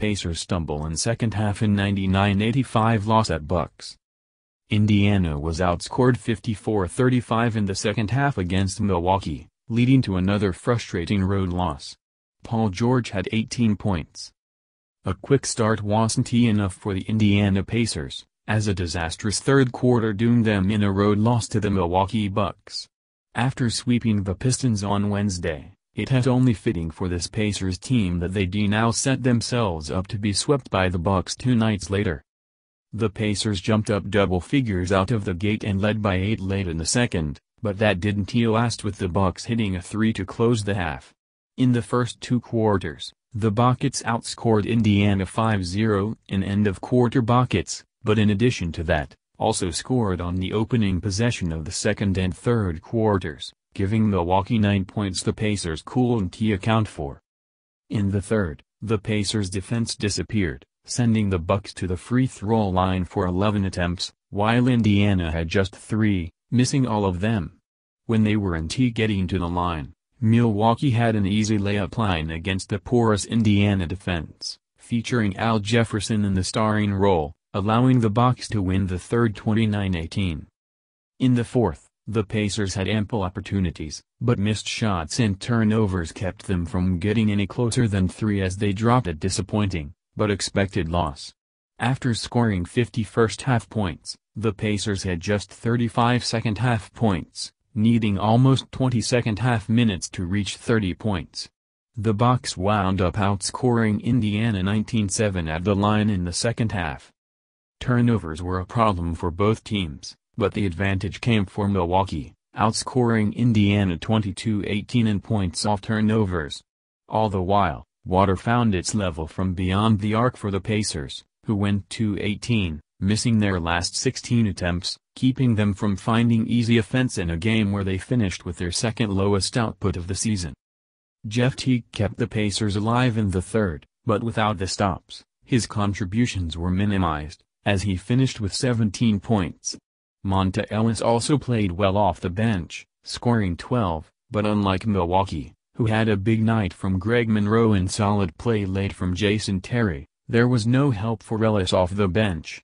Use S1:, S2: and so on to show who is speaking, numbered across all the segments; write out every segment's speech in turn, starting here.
S1: Pacers stumble in second half in 99-85 loss at Bucks. Indiana was outscored 54-35 in the second half against Milwaukee, leading to another frustrating road loss. Paul George had 18 points. A quick start wasn't enough for the Indiana Pacers, as a disastrous third quarter doomed them in a road loss to the Milwaukee Bucks. After sweeping the Pistons on Wednesday, it had only fitting for this Pacers team that they'd now set themselves up to be swept by the Bucks 2 nights later. The Pacers jumped up double figures out of the gate and led by 8 late in the second, but that didn't last with the Bucks hitting a 3 to close the half. In the first 2 quarters, the Buckets outscored Indiana 5-0 in end-of-quarter buckets, but in addition to that, also scored on the opening possession of the second and third quarters, giving Milwaukee 9 points the Pacers couldn't account for. In the third, the Pacers' defense disappeared, sending the Bucks to the free throw line for 11 attempts, while Indiana had just 3, missing all of them. When they were getting to the line, Milwaukee had an easy layup line against the porous Indiana defense, featuring Al Jefferson in the starring role, allowing the Bucks to win the third 29-18. In the fourth, the Pacers had ample opportunities, but missed shots and turnovers kept them from getting any closer than 3 as they dropped a disappointing, but expected loss. After scoring 50 first-half points, the Pacers had just 35 second-half points, needing almost 20 second-half minutes to reach 30 points. The Bucks wound up outscoring Indiana 19-7 at the line in the second half. Turnovers were a problem for both teams, but the advantage came for Milwaukee, outscoring Indiana 22-18 in points off turnovers. All the while, water found its level from beyond the arc for the Pacers, who went 2-18, missing their last 16 attempts, keeping them from finding easy offense in a game where they finished with their second lowest output of the season. Jeff Teague kept the Pacers alive in the third, but without the stops, his contributions were minimized, as he finished with 17 points. Monta Ellis also played well off the bench, scoring 12, but unlike Milwaukee, who had a big night from Greg Monroe and solid play late from Jason Terry, there was no help for Ellis off the bench.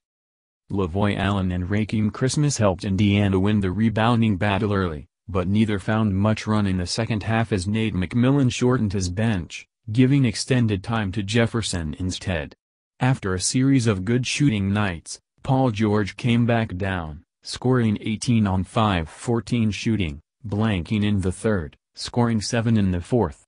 S1: Lavoy Allen and Rakeem Christmas helped Indiana win the rebounding battle early, but neither found much run in the second half as Nate McMillan shortened his bench, giving extended time to Jefferson instead. After a series of good shooting nights, Paul George came back down, scoring 18 on 5-14 shooting, blanking in the third, scoring 7 in the fourth.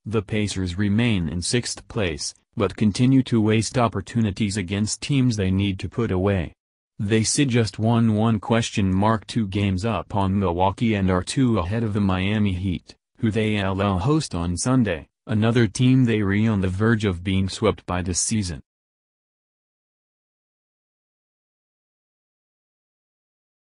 S1: The Pacers remain in 6th place, but continue to waste opportunities against teams they need to put away. They sit just 2 games up on Milwaukee and are 2 ahead of the Miami Heat, who they'll host on Sunday, another team they are on the verge of being swept by this season.